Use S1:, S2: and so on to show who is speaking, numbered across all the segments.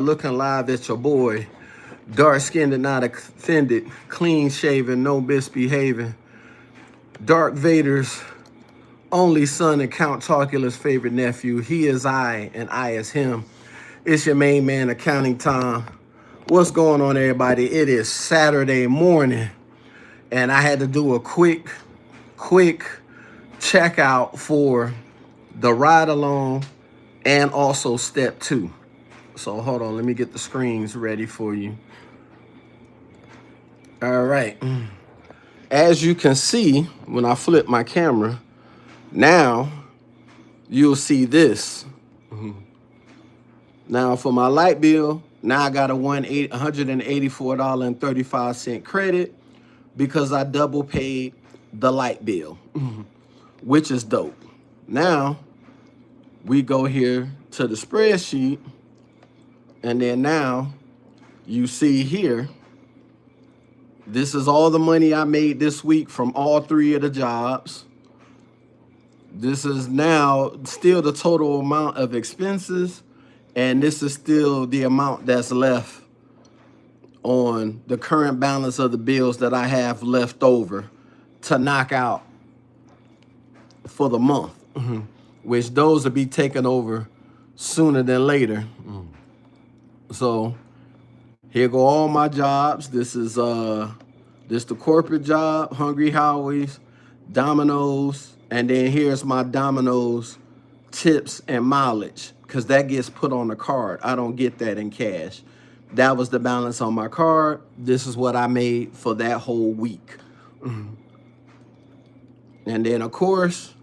S1: Looking live at your boy, dark skinned and not offended, clean shaven, no misbehaving, Dark Vader's only son and Count Chocula's favorite nephew. He is I and I is him. It's your main man, Accounting Tom. What's going on, everybody? It is Saturday morning, and I had to do a quick checkout for the ride along and also step 2. So hold on, let me get the screens ready for you. All right. As you can see, when I flip my camera, now you'll see this. Now for my light bill, now I got a $184.35 credit because I double paid the light bill, which is dope. Now we go here to the spreadsheet, and then now you see here, this is all the money I made this week from all 3 of the jobs. This is now still the total amount of expenses, and this is still the amount that's left on the current balance of the bills that I have left over to knock out for the month, which those will be taken over sooner than later. So here go all my jobs. This is the corporate job, Hungry Howie's, Domino's, and then here's my Domino's tips and mileage, because that gets put on the card. I don't get that in cash. That was the balance on my card. This is what I made for that whole week. And then, of course,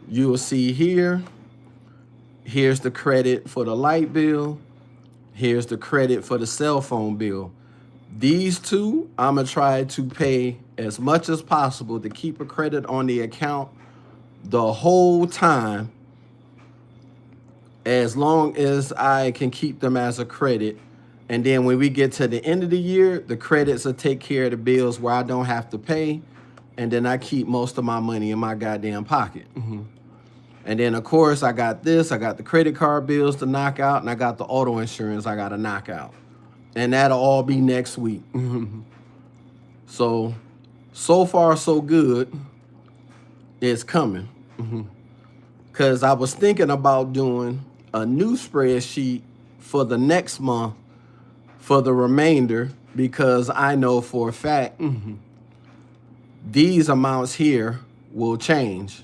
S1: you will see here, here's the credit for the light bill. Here's the credit for the cell phone bill. These two, I'm going to try to pay as much as possible to keep a credit on the account the whole time, as long as I can keep them as a credit. And then when we get to the end of the year, the credits will take care of the bills where I don't have to pay. And then I keep most of my money in my goddamn pocket. And then, of course, I got this. I got the credit card bills to knock out, and I got the auto insurance I got to knock out. And that'll all be next week. So far, so good. It's coming. Because I was thinking about doing a new spreadsheet for the next month for the remainder, because I know for a fact these amounts here will change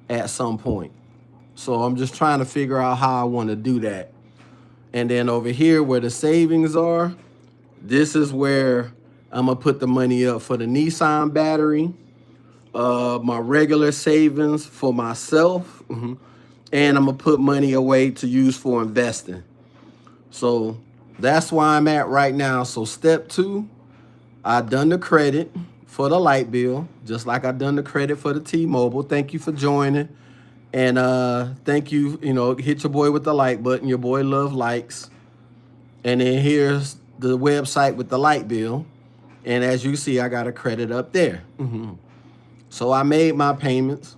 S1: at some point. So I'm just trying to figure out how I want to do that. And then over here where the savings are, this is where I'm going to put the money up for the Nissan battery, my regular savings for myself, and I'm going to put money away to use for investing. So that's where I'm at right now. So step 2, I done the credit for the light bill, just like I done the credit for the T-Mobile. Thank you for joining. And thank you, hit your boy with the like button. Your boy love likes. And then here's the website with the light bill. And as you see, I got a credit up there. So I made my payments.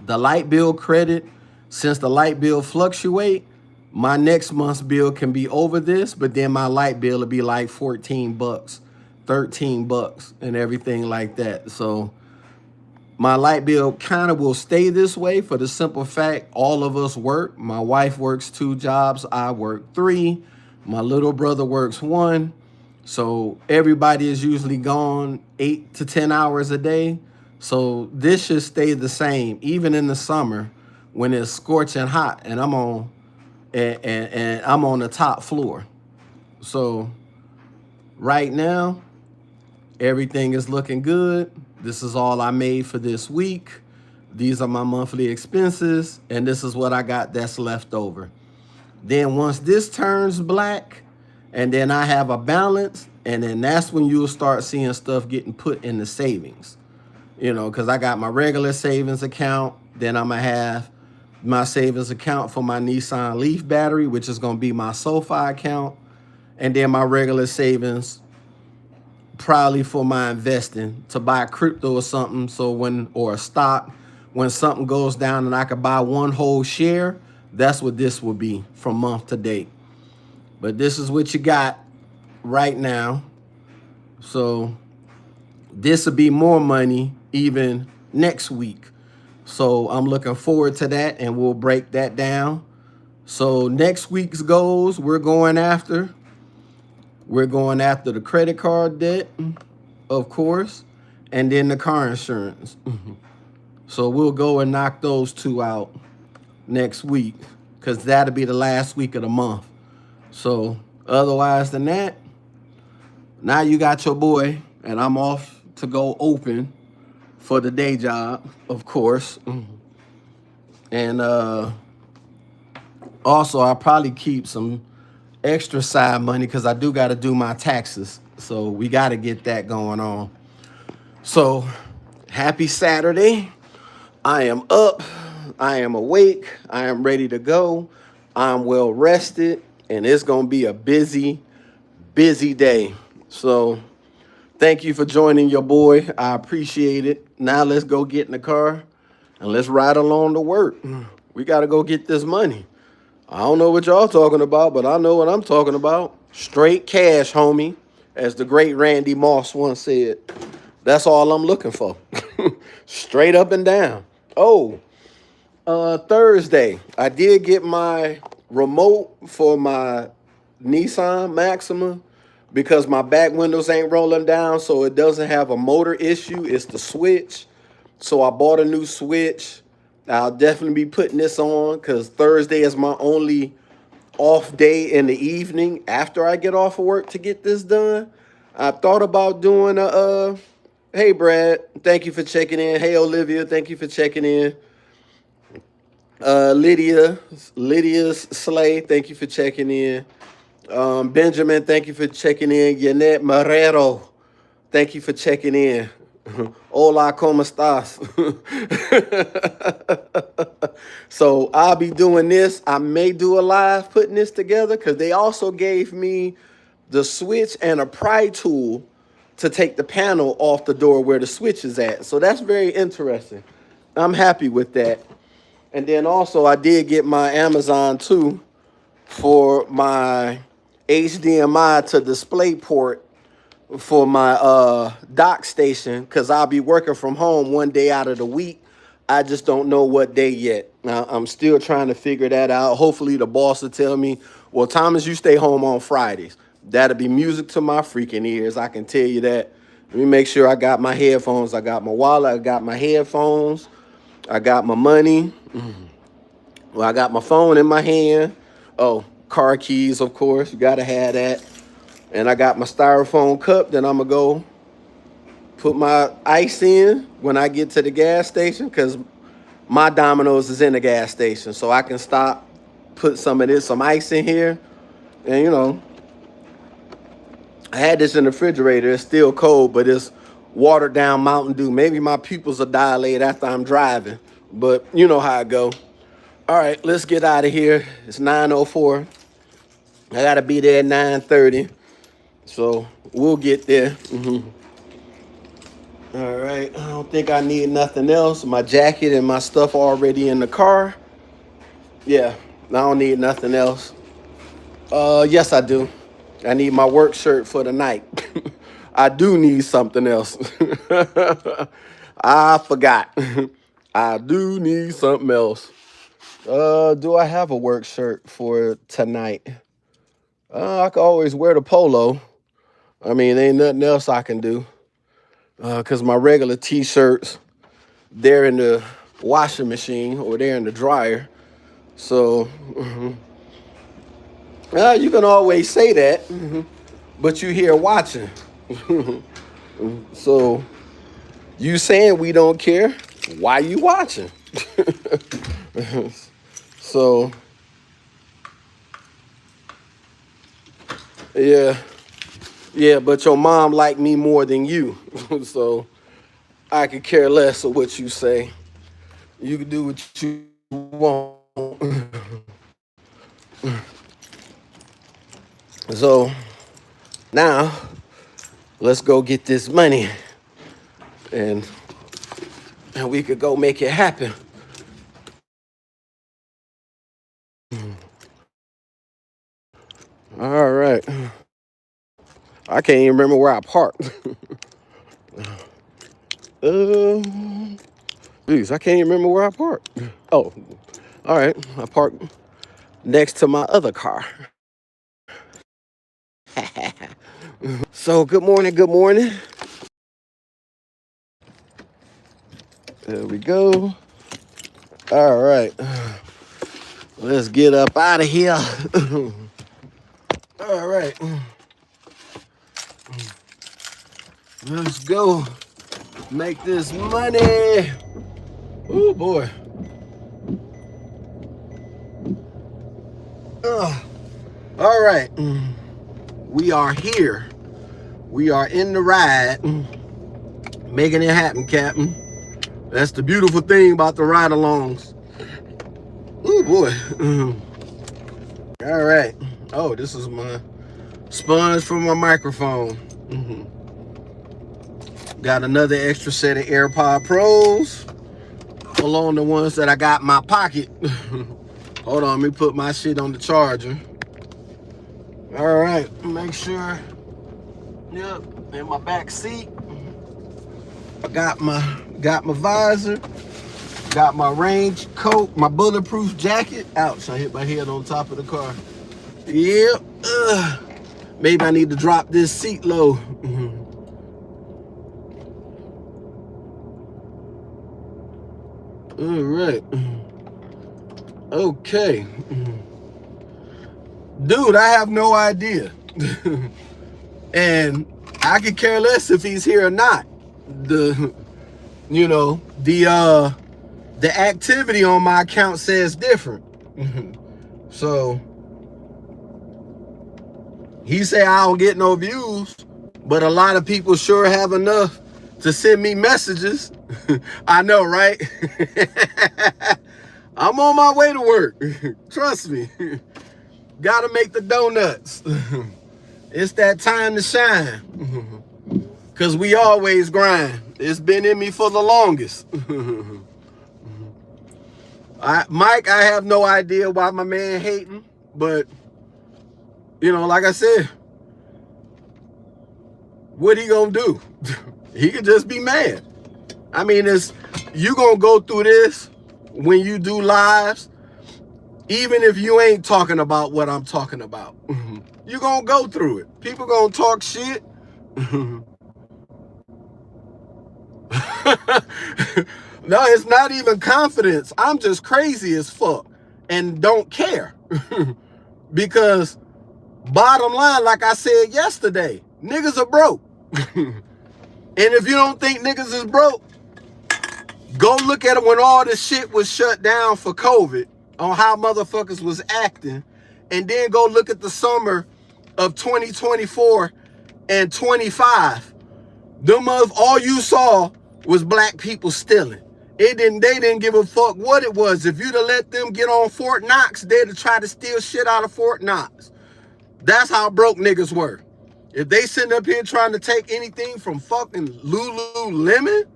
S1: The light bill credit, since the light bill fluctuate, my next month's bill can be over this, but then my light bill will be like $14, $13, and everything like that. So my light bill kind of will stay this way for the simple fact all of us work. My wife works 2 jobs. I work 3. My little brother works 1. So everybody is usually gone 8 to 10 hours a day. So this should stay the same, even in the summer when it's scorching hot and I'm on the top floor. So right now, everything is looking good. This is all I made for this week. These are my monthly expenses, and this is what I got that's left over. Then once this turns black, and then I have a balance, and then that's when you'll start seeing stuff getting put in the savings. Because I got my regular savings account, then I'm going to have my savings account for my Nissan Leaf battery, which is going to be my SoFi account, and then my regular savings probably for my investing to buy crypto or something. So or a stock, when something goes down and I could buy one whole share, that's what this will be from month to date. But this is what you got right now. So this will be more money even next week. So I'm looking forward to that, and we'll break that down. So next week's goals we're going after the credit card debt, of course, and then the car insurance. So we'll go and knock those two out next week, because that'll be the last week of the month. So otherwise than that, now you got your boy, and I'm off to go open for the day job, of course. And also, I'll probably keep some extra side money because I do got to do my taxes. So we got to get that going on. So happy Saturday. I am up. I am awake. I am ready to go. I'm well rested. And it's going to be a busy, busy day. So thank you for joining your boy. I appreciate it. Now let's go get in the car and let's ride along to work. We got to go get this money. I don't know what y'all talking about, but I know what I'm talking about. Straight cash, homie, as the great Randy Moss once said. That's all I'm looking for. Straight up and down. Oh, Thursday, I did get my remote for my Nissan Maxima because my back windows ain't rolling down, so it doesn't have a motor issue. It's the switch. So I bought a new switch. I'll definitely be putting this on because Thursday is my only off day in the evening after I get off of work to get this done. I thought about doing hey Brad, thank you for checking in. Hey Olivia, thank you for checking in. Lydia's Slay, thank you for checking in. Benjamin, thank you for checking in. Yanette Marrero, thank you for checking in. Hola, ¿cómo estás? So I'll be doing this. I may do a live putting this together because they also gave me the switch and a pry tool to take the panel off the door where the switch is at. So that's very interesting. I'm happy with that. And then also I did get my Amazon too for my HDMI to DisplayPort for my dock station, because I'll be working from home one day out of the week. I just don't know what day yet. Now, I'm still trying to figure that out. Hopefully the boss will tell me, well, Thomas, you stay home on Fridays. That'll be music to my freaking ears. I can tell you that. Let me make sure I got my headphones. I got my wallet. I got my headphones. I got my money. Well, I got my phone in my hand. Oh, car keys, of course. You got to have that. And I got my styrofoam cup that I'm going to go put my ice in when I get to the gas station, because my Domino's is in the gas station. So I can stop, put some ice in here. And, you know, I had this in the refrigerator. It's still cold, but it's watered down Mountain Dew. Maybe my pupils will dilate after I'm driving. But you know how it go. All right, let's get out of here. It's 9:04. I got to be there at 9:30. So we'll get there. All right. I don't think I need nothing else. My jacket and my stuff already in the car. Yeah, I don't need nothing else. Yes, I do. I need my work shirt for the night. I do need something else. I forgot. I do need something else. Do I have a work shirt for tonight? I can always wear the polo. I mean, ain't nothing else I can do. Because my regular t-shirts, they're in the washing machine or they're in the dryer. So, you can always say that, but you here watching. So, you saying we don't care, why you watching? So, yeah. Yeah, but your mom liked me more than you. So I could care less of what you say. You can do what you want. So now let's go get this money and we could go make it happen. All right. I can't even remember where I parked. Please, I can't even remember where I parked. Oh, all right. I parked next to my other car. So, good morning, good morning. There we go. All right. Let's get up out of here. All right. Let's go make this money. Oh, boy. All right. We are here. We are in the ride. Making it happen, Captain. That's the beautiful thing about the ride-alongs. Oh, boy. All right. Oh, this is my sponge for my microphone. Got another extra set of AirPod Pros along the ones that I got in my pocket. Hold on, let me put my shit on the charger. All right, make sure. Yep, in my back seat. I got my visor. Got my rain coat, my bulletproof jacket. Ouch, I hit my head on top of the car. Yep. Maybe I need to drop this seat low. All right. Okay. Dude, I have no idea. And I could care less if he's here or not. The activity on my account says different. So he say I don't get no views, but a lot of people sure have enough to send me messages. I know, right? I'm on my way to work. Trust me. Gotta make the donuts. It's that time to shine. Cause we always grind. It's been in me for the longest. Mike, I have no idea why my man hating, but like I said, what he gonna do? He could just be mad. I mean, you gonna go through this when you do lives, even if you ain't talking about what I'm talking about. You gonna go through it. People gonna talk shit. No, it's not even confidence. I'm just crazy as fuck and don't care. Because bottom line, like I said yesterday, niggas are broke. And if you don't think niggas is broke, go look at it when all this shit was shut down for COVID, on how motherfuckers was acting, and then go look at the summer of 2024 and 25. All you saw was black people stealing. They didn't give a fuck what it was. If you'd have let them get on Fort Knox, they'd have tried to steal shit out of Fort Knox. That's how broke niggas were. If they sitting up here trying to take anything from fucking Lululemon,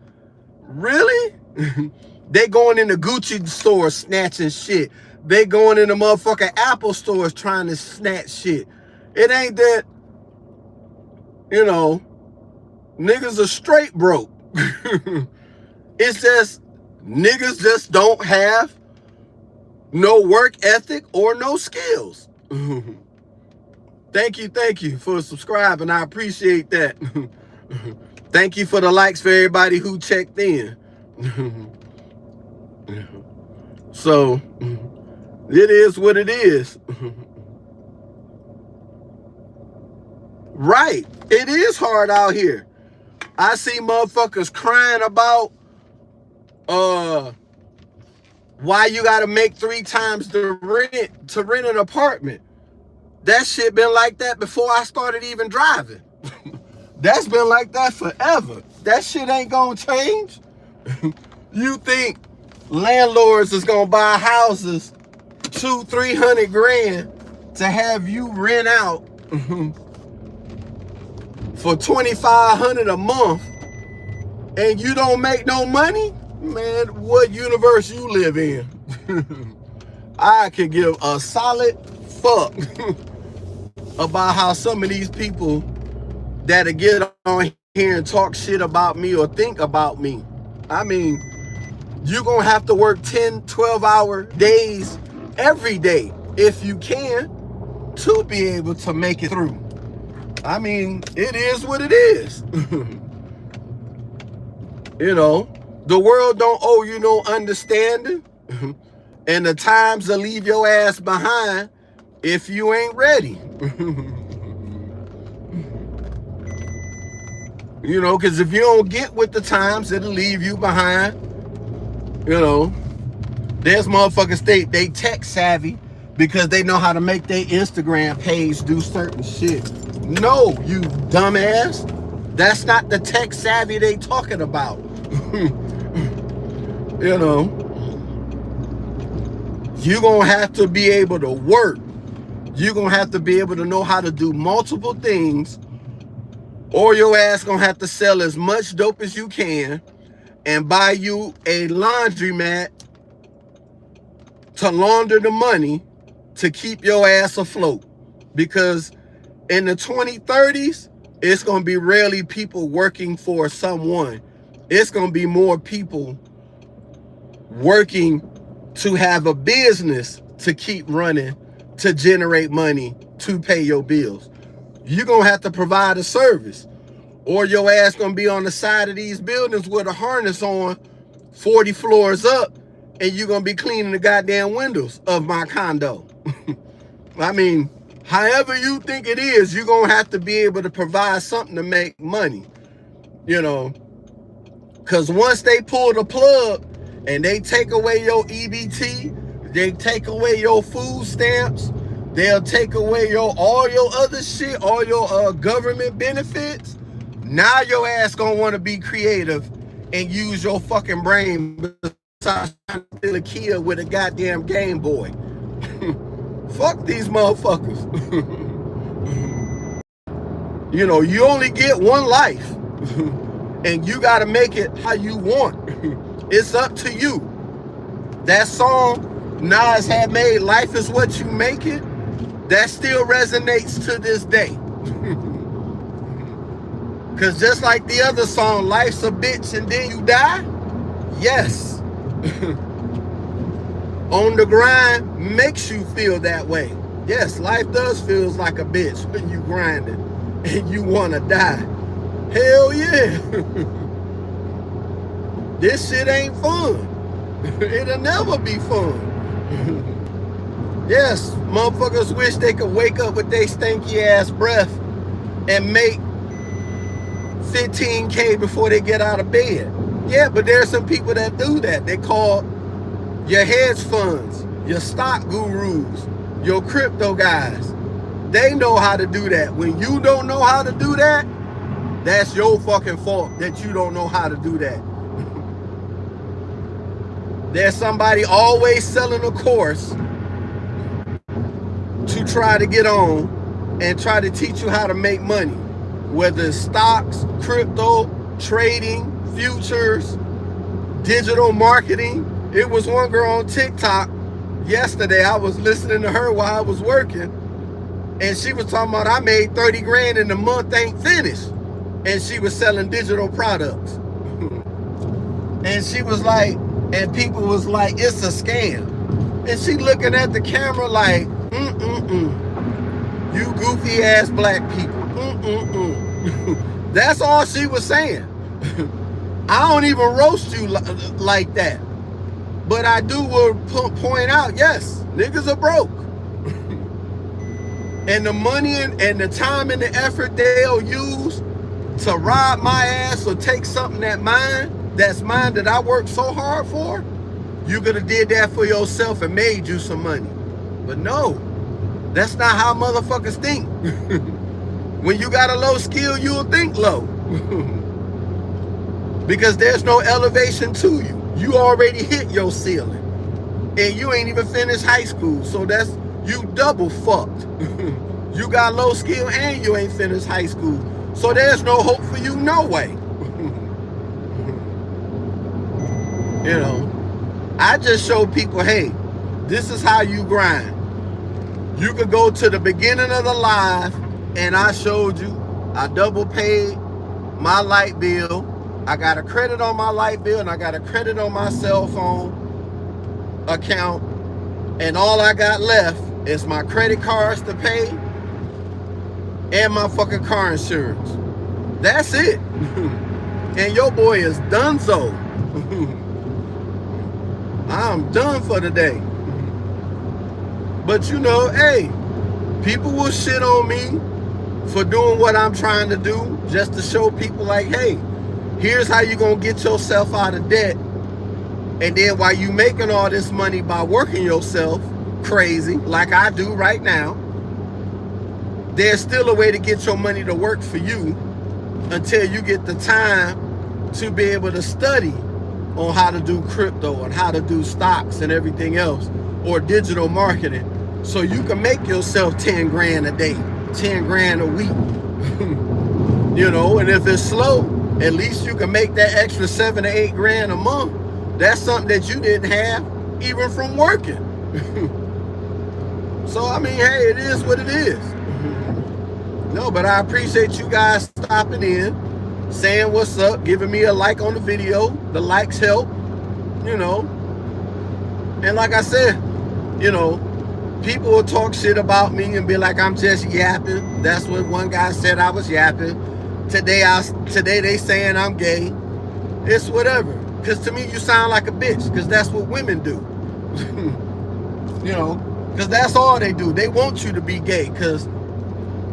S1: really? They going in the Gucci stores snatching shit. They going in the motherfucking Apple stores trying to snatch shit. It ain't that, niggas are straight broke. It's just niggas just don't have no work ethic or no skills. Thank you for subscribing. I appreciate that. Thank you for the likes for everybody who checked in. So it is what it is. Right. It is hard out here. I see motherfuckers crying about why you gotta make 3 times the rent to rent an apartment. That shit been like that before I started even driving. That's been like that forever. That shit ain't gonna change. You think landlords is gonna buy houses 200-300 grand to have you rent out for $2,500 a month and you don't make no money? Man, what universe you live in? I could give a solid fuck about how some of these people that'll get on here and talk shit about me or think about me. I mean, you're gonna have to work 10, 12-hour days every day if you can to be able to make it through. I mean, it is what it is. You know, the world don't owe you no understanding. And the times will leave your ass behind if you ain't ready. You know, because if you don't get with the times, it'll leave you behind. You know, there's motherfuckers they tech savvy because they know how to make their Instagram page do certain shit. No, you dumbass. That's not the tech savvy they talking about. You know, you're gonna have to be able to work. You're gonna have to be able to know how to do multiple things, or your ass gonna have to sell as much dope as you can and buy you a laundromat to launder the money to keep your ass afloat. Because in the 2030s, it's gonna be rarely people working for someone. It's gonna be more people working to have a business to keep running, to generate money, to pay your bills. You're gonna have to provide a service, or your ass gonna be on the side of these buildings with a harness on 40 floors up, and you're gonna be cleaning the goddamn windows of my condo. I mean, however you think it is, you're gonna have to be able to provide something to make money, you know, because once they pull the plug and they take away your EBT, they take away your food stamps, they'll take away all your other shit, all your government benefits. Now your ass gonna want to be creative and use your fucking brain besides trying to steal a Kia with a goddamn Game Boy. Fuck these motherfuckers. You know, you only get one life. And you gotta make it how you want. It's up to you. That song Nas had made, Life Is What You Make It, that still resonates to this day. Because just like the other song, Life's a Bitch and Then You Die, yes. On the grind makes you feel that way. Yes, life does feel like a bitch when you grinding and you want to die. Hell yeah. This shit ain't fun. It'll never be fun. Yes, motherfuckers wish they could wake up with their stanky ass breath and make 15K before they get out of bed. Yeah, but there's some people that do that. They call your hedge funds, your stock gurus, your crypto guys. They know how to do that. When you don't know how to do that, that's your fucking fault that you don't know how to do that. There's somebody always selling a course to try to get on and try to teach you how to make money. Whether it's stocks, crypto, trading, futures, digital marketing. It was one girl on TikTok yesterday. I was listening to her while I was working. And she was talking about, I made 30 grand and the month ain't finished. And she was selling digital products. And she was like, and people was like, it's a scam. And she looking at the camera like, you goofy ass black people. That's all she was saying. I don't even roast you like that. But I do will point out, yes, niggas are broke. And the money and the time and the effort they'll use to rob my ass or take something that's mine that I worked so hard for, you could have did that for yourself and made you some money. But no, that's not how motherfuckers think. When you got a low skill, you'll think low. Because there's no elevation to you. You already hit your ceiling. And you ain't even finished high school. So that's, you double fucked. You got low skill and you ain't finished high school. So there's no hope for you, no way. You know, I just show people, hey, this is how you grind. You could go to the beginning of the live and I showed you I double paid my light bill. I got a credit on my light bill and I got a credit on my cell phone account. And all I got left is my credit cards to pay and my fucking car insurance. That's it. And your boy is done so. I'm done for the day. But you know, hey, people will shit on me for doing what I'm trying to do, just to show people like, hey, here's how you gonna get yourself out of debt. And then while you making all this money by working yourself crazy, like I do right now, there's still a way to get your money to work for you until you get the time to be able to study on how to do crypto and how to do stocks and everything else, or digital marketing, so you can make yourself 10 grand a day, 10 grand a week. You know, and if it's slow, at least you can make that extra 7 to 8 grand a month. That's something that you didn't have even from working. So I mean, hey, it is what it is. No, but I appreciate you guys stopping in, saying what's up, giving me a like on the video. The likes help, you know. And like I said, you know, people will talk shit about me and be like, I'm just yapping. That's what one guy said, I was yapping. Today they saying I'm gay. It's whatever. Because to me, you sound like a bitch, because that's what women do. You know, because that's all they do. They want you to be gay, because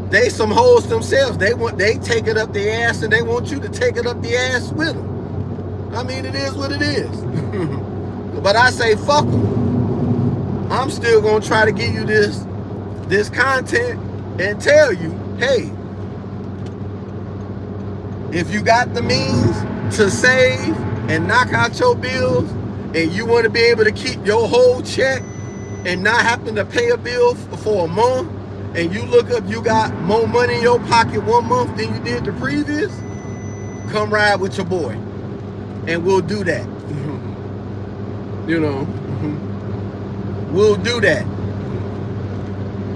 S1: they some hoes themselves. They take it up their ass, and they want you to take it up the ass with them. I mean, it is what it is. But I say, fuck them. I'm still gonna try to give you this content and tell you, hey, if you got the means to save and knock out your bills, and you want to be able to keep your whole check and not having to pay a bill for a month, and you look up, you got more money in your pocket one month than you did the previous, come ride with your boy, and we'll do that. You know, we'll do that.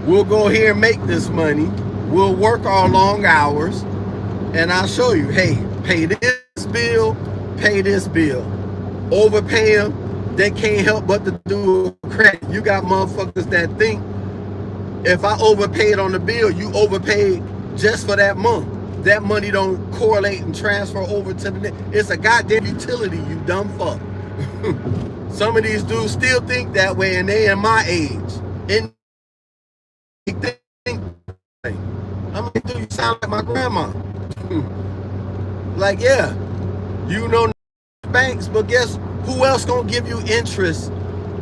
S1: We'll go here and make this money. We'll work our long hours, and I'll show you, hey, pay this bill, pay this bill. Overpay them, they can't help but to do credit. You got motherfuckers that think if I overpaid on the bill, you overpaid just for that month. That money don't correlate and transfer over to the next. It's a goddamn utility, you dumb fuck. Some of these dudes still think that way, and they in my age. And they think, I mean, dude, you sound like my grandma. Like, yeah, you know banks, but guess who else gonna give you interest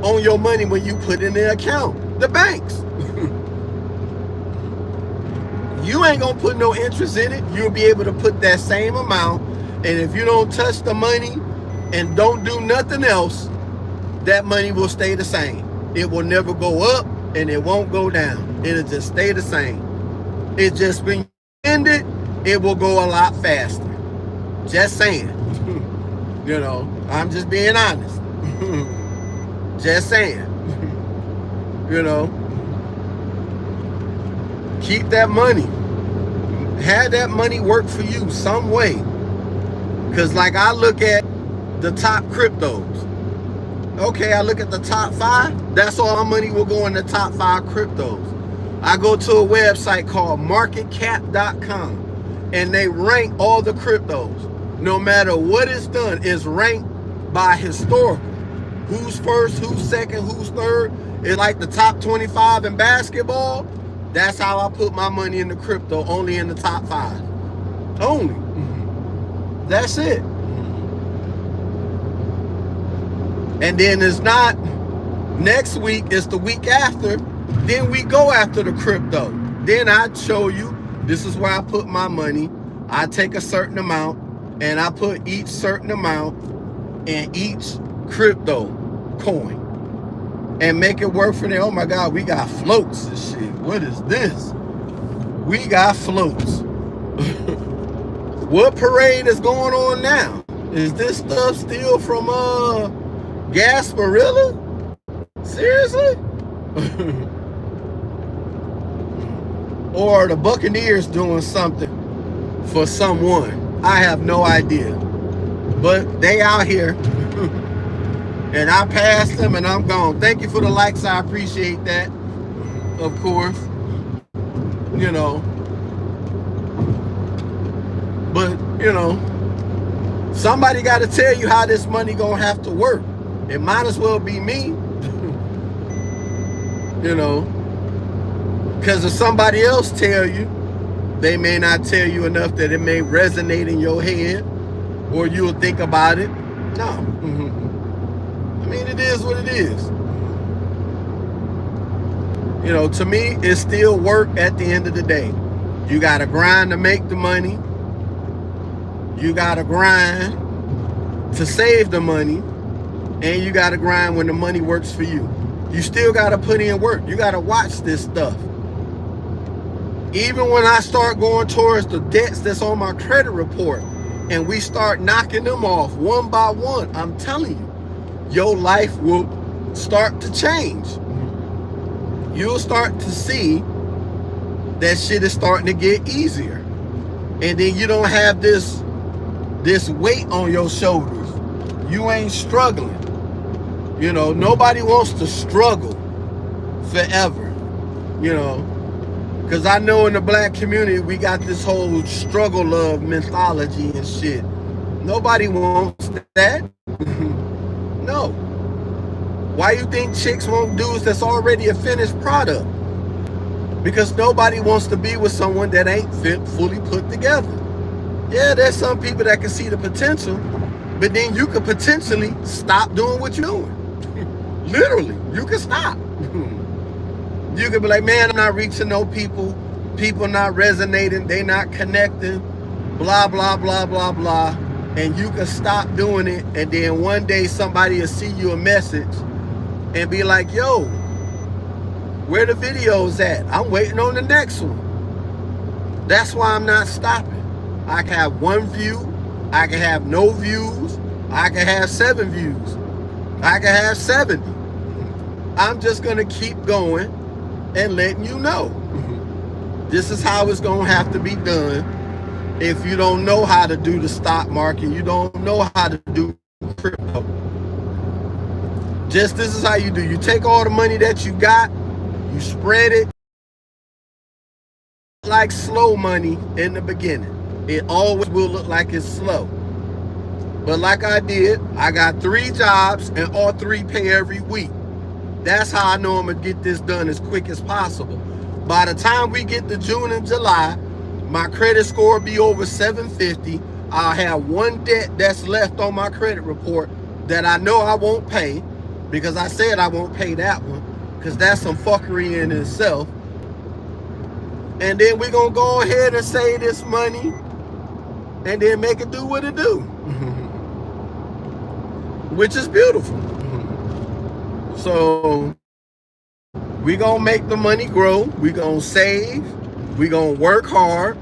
S1: on your money when you put in the account? The banks. You ain't gonna put no interest in it. You'll be able to put that same amount, and if you don't touch the money and don't do nothing else, that money will stay the same. It will never go up and it won't go down. It'll just stay the same. It just, when you end it, it will go a lot faster. Just saying. You know, I'm just being honest. Just saying. You know, keep that money. Have that money work for you some way. Because like I look at the top cryptos. Okay, I look at the top 5. That's all my money will go in the top 5 cryptos. I go to a website called marketcap.com, and they rank all the cryptos. No matter what it's done, it's ranked by historical. Who's first, who's second, who's third. It's like the top 25 in basketball. That's how I put my money in the crypto, only in the top 5. Only. That's it. And then it's not next week, it's the week after. Then we go after the crypto. Then I show you, this is where I put my money. I take a certain amount, and I put each certain amount in each crypto coin and make it work for them. Oh my God, we got floats and shit. What is this? We got floats. What parade is going on now? Is this stuff still from Gasparilla? Seriously? or the Buccaneers doing something for someone. I have no idea. But they out here. And I passed them and I'm gone. Thank you for the likes. I appreciate that. Of course. You know. But, you know, somebody got to tell you how this money gonna have to work. It might as well be me. You know. Because if somebody else tell you, they may not tell you enough that it may resonate in your head or you'll think about it. No. I mean, it is what it is. You know, to me, it's still work at the end of the day. You got to grind to make the money. You got to grind to save the money. And you got to grind when the money works for you. You still got to put in work. You got to watch this stuff. Even when I start going towards the debts that's on my credit report and we start knocking them off one by one, I'm telling you, your life will start to change. You'll start to see that shit is starting to get easier. And then you don't have this weight on your shoulders. You ain't struggling. You know, nobody wants to struggle forever, you know. Because I know in the black community, we got this whole struggle love mentality and shit. Nobody wants that. No. Why you think chicks want dudes that's already a finished product? Because nobody wants to be with someone that ain't fully put together. Yeah, there's some people that can see the potential, but then you could potentially stop doing what you're doing. Literally, you can stop. You could be like, man, I'm not reaching no people. People not resonating. They not connecting. Blah, blah, blah, blah, blah. And you can stop doing it. And then one day somebody will see you a message and be like, yo, where the videos at? I'm waiting on the next one. That's why I'm not stopping. I can have 1 view. I can have no views. I can have 7 views. I can have 70. I'm just going to keep going and letting you know. This is how it's going to have to be done. If you don't know how to do the stock market, you don't know how to do crypto. Just this is how you do. You take all the money that you got, you spread it like slow money in the beginning. It always will look like it's slow. But like I did, I got 3 jobs and all 3 pay every week. That's how I know I'm going to get this done as quick as possible. By the time we get to June and July, my credit score will be over 750. I'll have 1 debt that's left on my credit report that I know I won't pay, because I said I won't pay that one, because that's some fuckery in itself. And then we're going to go ahead and save this money and then make it do what it do. Which is beautiful. So we gonna make the money grow. We gonna save. We gonna work hard,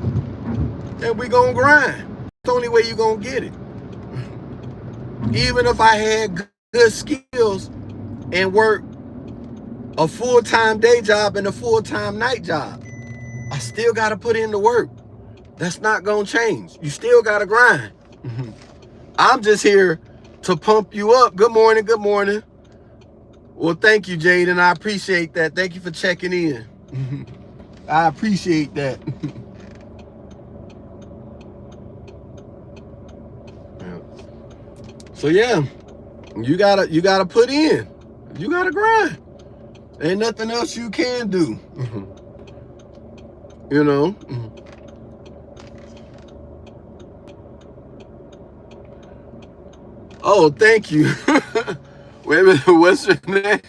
S1: and we gonna grind. It's the only way you gonna get it. Even if I had good skills and work a full-time day job and a full-time night job, I still gotta put in the work. That's not gonna change. You still gotta grind. I'm just here to pump you up. Good morning. Good morning. Well, thank you, Jaden. I appreciate that. Thank you for checking in. I appreciate that. So yeah, you gotta put in. You gotta grind. Ain't nothing else you can do. You know. Oh, thank you. Wait a minute, what's your name?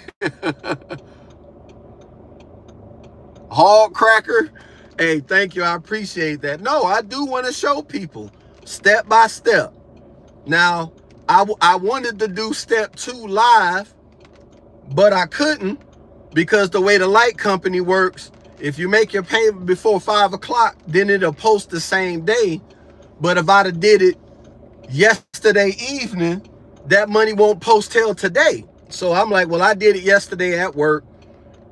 S1: Hog Cracker? Hey, thank you, I appreciate that. No, I do want to show people step by step. Now, I wanted to do step 2 live, but I couldn't, because the way the light company works, if you make your payment before 5 o'clock, then it'll post the same day. But if I'd have did it yesterday evening, that money won't post till today. So I'm like, well, I did it yesterday at work.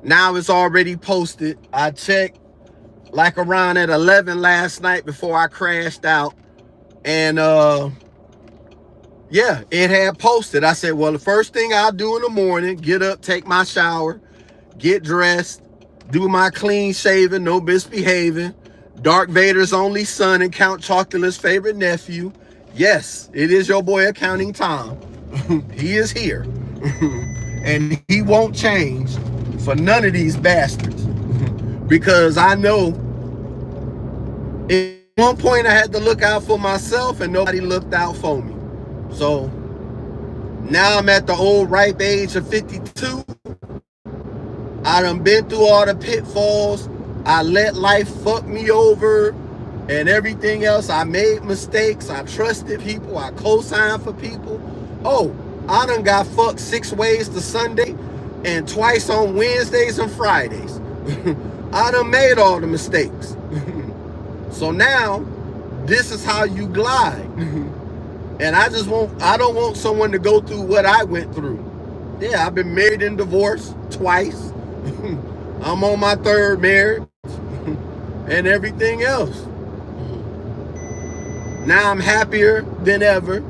S1: Now it's already posted. I checked like around at 11 last night before I crashed out. And yeah, it had posted. I said, well, the first thing I'll do in the morning, get up, take my shower, get dressed, do my clean shaving, no misbehaving. Darth Vader's only son and Count Chocula's favorite nephew. Yes, it is your boy Accounting Tom. He is here. And he won't change for none of these bastards. Because I know at one point I had to look out for myself and nobody looked out for me. So now I'm at the old ripe age of 52. I done been through all the pitfalls. I let life fuck me over and everything else. I made mistakes. I trusted people. I co-signed for people. Oh, I done got fucked 6 ways to Sunday and twice on Wednesdays and Fridays. I done made all the mistakes. So now, this is how you glide. And I don't want someone to go through what I went through. Yeah, I've been married and divorced twice. I'm on my 3rd marriage and everything else. Now I'm happier than ever.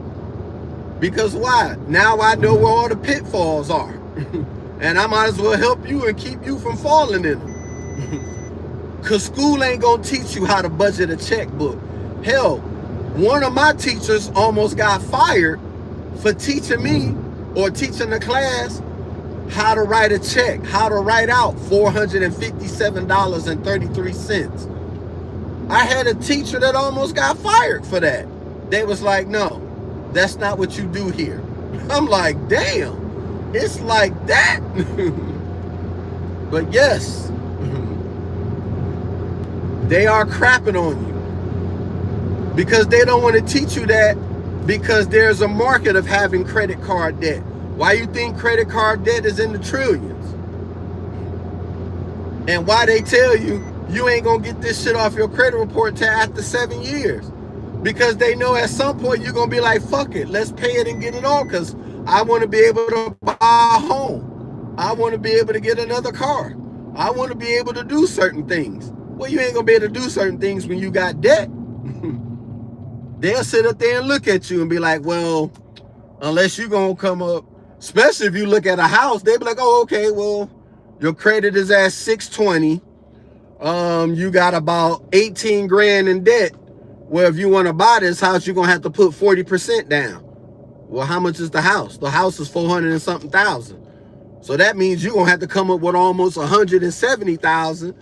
S1: Because why? Now I know where all the pitfalls are. And I might as well help you and keep you from falling in them. Because school ain't going to teach you how to budget a checkbook. Hell, one of my teachers almost got fired for teaching me or teaching the class how to write a check, how to write out $457.33. I had a teacher that almost got fired for that. They was like, no, that's not what you do here. I'm like, damn, it's like that. But yes, they are crapping on you because they don't want to teach you that, because there's a market of having credit card debt. Why you think credit card debt is in the trillions? And why they tell you you ain't gonna get this shit off your credit report till after 7 years? Because they know at some point you're gonna be like, fuck it, let's pay it and get it on, because I want to be able to buy a home. I want to be able to get another car. I want to be able to do certain things. Well, you ain't gonna be able to do certain things when you got debt. They'll sit up there and look at you and be like, well, unless you're gonna come up, especially if you look at a house, they be like, oh, okay, well, your credit is at 620. You got about 18 grand in debt. Well, if you want to buy this house, you're gonna have to put 40% down. Well, how much is the house? The house is 400 and something thousand. So that means you're gonna have to come up with almost 170,000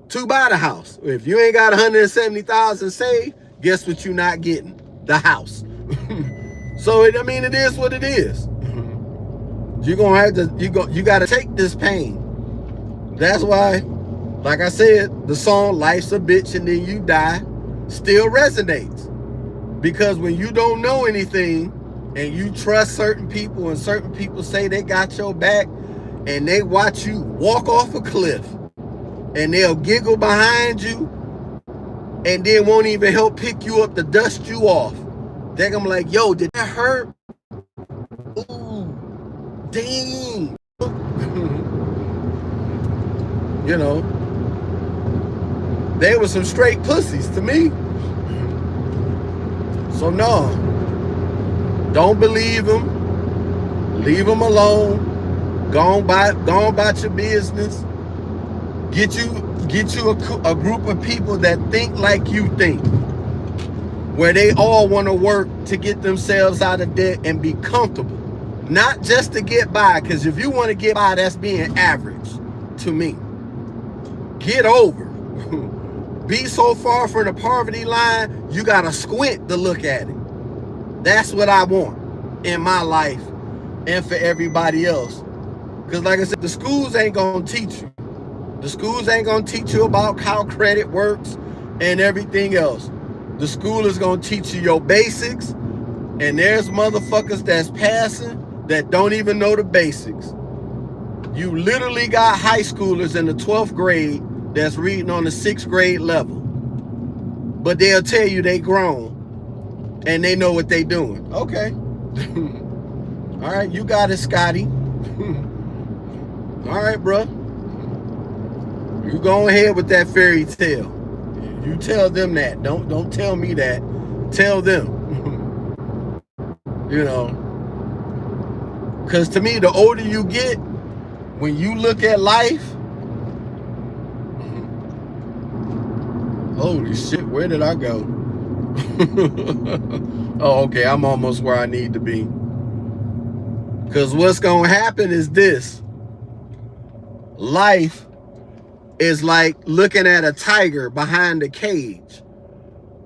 S1: to buy the house. If you ain't got 170,000 saved, guess what you're not getting? The house. So I mean, it is what it is. You're gonna have to, you gotta take this pain. That's why, like I said, the song Life's a Bitch and Then You Die still resonates. Because when you don't know anything and you trust certain people and certain people say they got your back and they watch you walk off a cliff and they'll giggle behind you and then won't even help pick you up to dust you off. They're gonna be like, yo, did that hurt? Ooh, dang. You know, they were some straight pussies to me. So no, don't believe them. Leave them alone. Go on about your business. Get you a group of people that think like you think, where they all want to work to get themselves out of debt and be comfortable, not just to get by. Because if you want to get by, that's being average to me. Get over. Be so far from the poverty line, you gotta squint to look at it. That's what I want in my life and for everybody else. Because like I said, the schools ain't gonna teach you. The schools ain't gonna teach you about how credit works and everything else. The school is gonna teach you your basics, and there's motherfuckers that's passing that don't even know the basics. You literally got high schoolers in the 12th grade that's reading on the 6th grade level. But they'll tell you they grown and they know what they doing. Okay. All right, you got it, Scotty. All right, bro. You go ahead with that fairy tale. You tell them that. Don't tell me that. Tell them. You know, because to me, the older you get, when you look at life, holy shit, where did I go? Oh, okay, I'm almost where I need to be. Because what's going to happen is this. Life is like looking at a tiger behind a cage.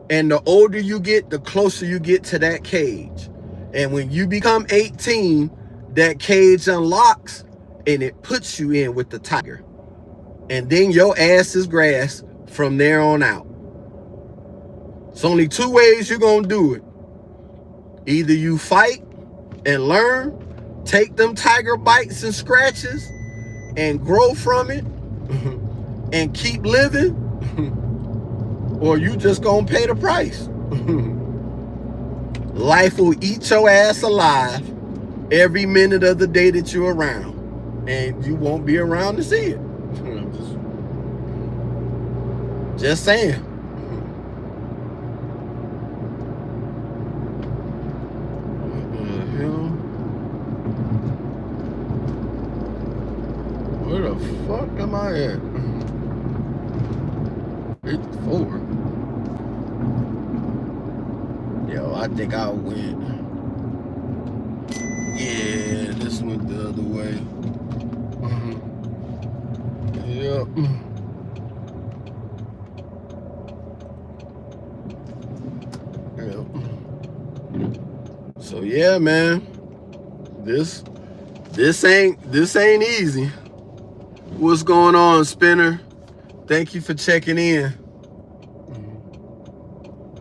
S1: And the older you get, the closer you get to that cage. And when you become 18, that cage unlocks and it puts you in with the tiger. And then your ass is grass from there on out. It's only two ways you're going to do it. Either you fight and learn, take them tiger bites and scratches and grow from it and keep living, or you just going to pay the price. Life will eat your ass alive every minute of the day that you're around, and you won't be around to see it. Just saying. What the hell? Where the fuck am I at? 54. Yo, I think I went. Yeah, this went the other way. Yep. Yep. So yeah, man. This ain't easy. What's going on, Spinner? Thank you for checking in.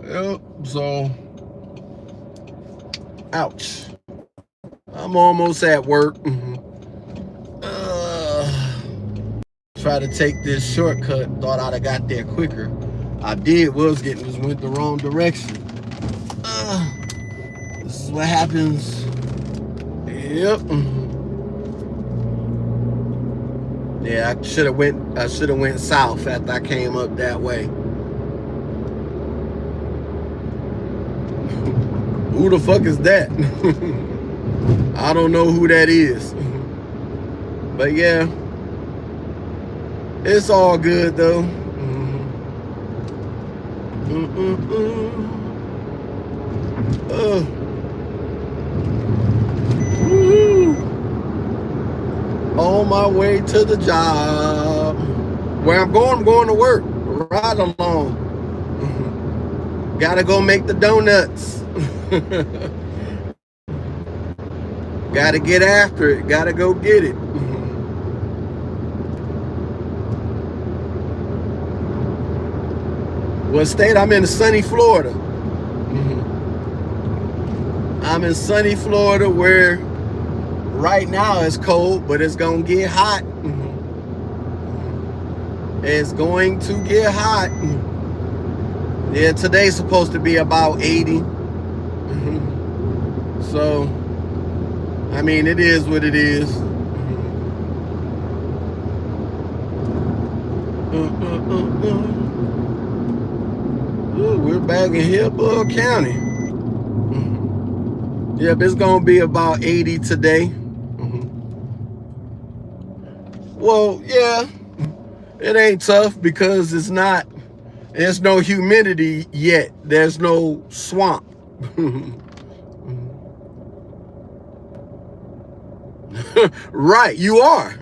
S1: Yep, so ouch. I'm almost at work. Try to take this shortcut. Thought I'd have got there quicker. I did. Went the wrong direction. This is what happens. Yep. Yeah, I should have went south after I came up that way. Who the fuck is that? I don't know who that is. But yeah, it's all good though. On my way to the job. Where I'm going to work. Right along. Gotta go make the donuts. Gotta get after it. Gotta go get it. What state? I'm in sunny Florida. I'm in sunny Florida where right now it's cold, but it's gonna get hot. It's going to get hot. Yeah, today's supposed to be about 80. So, I mean, it is what it is. Ooh, we're back in Hillsborough County. Yep, it's gonna be about 80 today. Well, yeah, it ain't tough because there's no humidity yet. There's no swamp. Right, you are.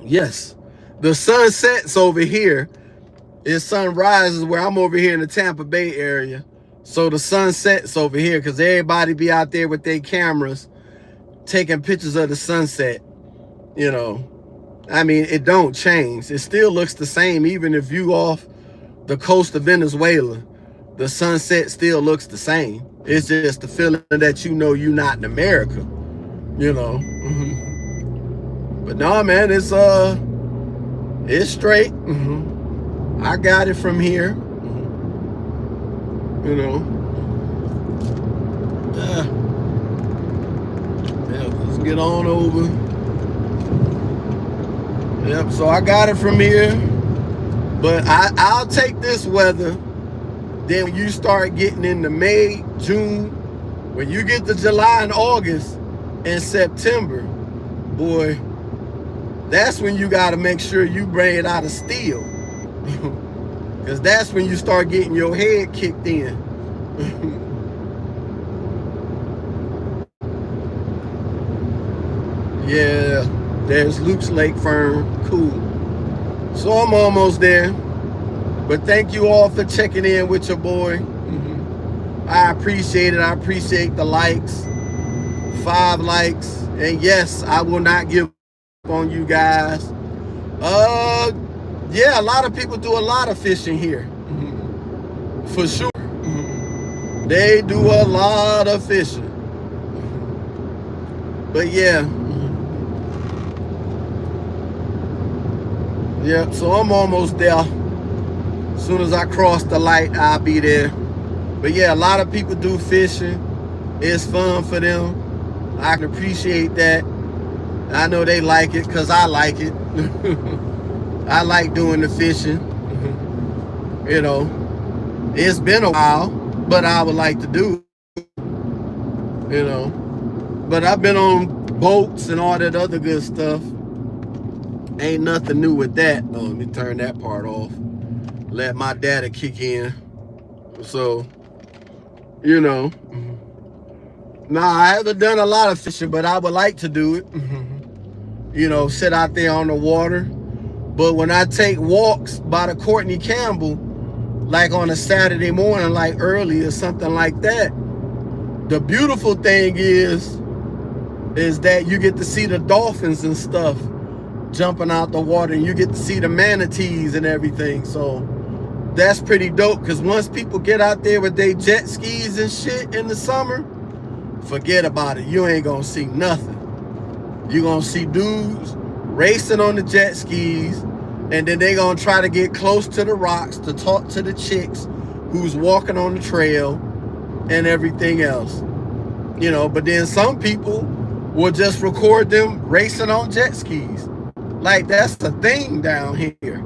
S1: Yes, the sun sets over here. It's sunrise is where I'm over here in the Tampa Bay area. So the sun sets over here because everybody be out there with their cameras taking pictures of the sunset. You know, I mean, it don't change. It still looks the same even if you off the coast of Venezuela. The sunset still looks the same. It's just the feeling that you know you're not in America. You know. But no, man, it's straight. I got it from here. You know. Yeah, let's get on over. Yep, so I got it from here. But I'll take this weather. Then when you start getting into May, June, when you get to July and August and September, boy, that's when you got to make sure you bring it out of steel. Because that's when you start getting your head kicked in. Yeah, there's Luke's Lake Fern. Cool. So I'm almost there. But thank you all for checking in with your boy. I appreciate it. I appreciate the likes. 5 likes. And yes, I will not give up on you guys. Yeah, a lot of people do a lot of fishing here. For sure. They do a lot of fishing. But yeah. Yeah, so I'm almost there. As soon as I cross the light, I'll be there. But yeah, a lot of people do fishing. It's fun for them. I can appreciate that. I know they like it because I like it. I like doing the fishing. You know, it's been a while, but I would like to do it. You know, but I've been on boats and all that other good stuff. Ain't nothing new with that. Oh, let me turn that part off. Let my data kick in. So, you know. Nah, I haven't done a lot of fishing, but I would like to do it. You know, sit out there on the water. But when I take walks by the Courtney Campbell, like on a Saturday morning, like early or something like that, the beautiful thing is that you get to see the dolphins and stuff jumping out the water, and you get to see the manatees and everything. So that's pretty dope, because once people get out there with their jet skis and shit in the summer, forget about it. You ain't gonna see nothing. You're gonna see dudes racing on the jet skis, and then they gonna try to get close to the rocks to talk to the chicks who's walking on the trail and everything else. You know, but then some people will just record them racing on jet skis. Like, that's the thing down here.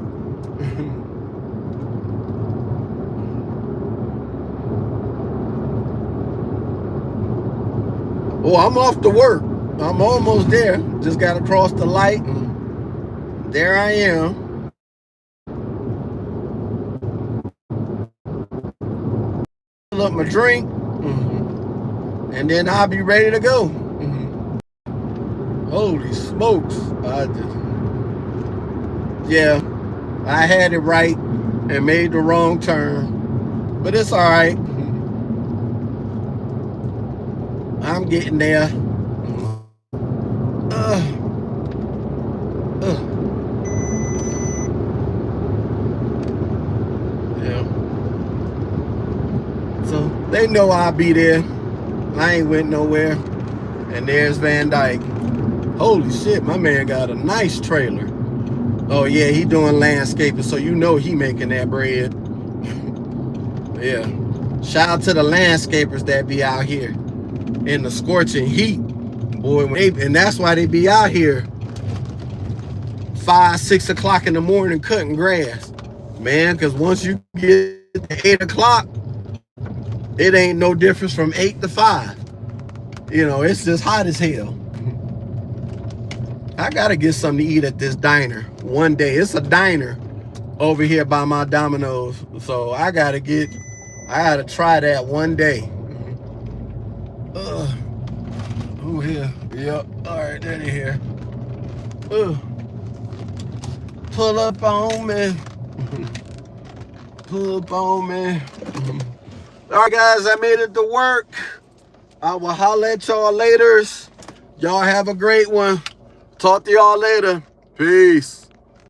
S1: Oh, I'm off to work. I'm almost there. Just got to cross the light, and there I am. Fill up my drink, and then I'll be ready to go. Holy smokes. Yeah, I had it right and made the wrong turn, but it's all right. I'm getting there. Yeah. So they know I'll be there. I ain't went nowhere. And there's Van Dyke. Holy shit, my man got a nice trailer. Oh yeah, he doing landscaping, so you know he making that bread. Yeah. Shout out to the landscapers that be out here in the scorching heat. Boy, and that's why they be out here 5, 6 o'clock in the morning cutting grass. Man, because once you get to 8 o'clock, it ain't no difference from 8 to 5. You know, it's just hot as hell. I gotta get something to eat at this diner one day. It's a diner over here by my Domino's. So I gotta try that one day. Oh, here. Yep. All right, there they here. Pull up on me. Pull up on me. All right, guys, I made it to work. I will holler at y'all later. Y'all have a great one. Talk to y'all later. Peace.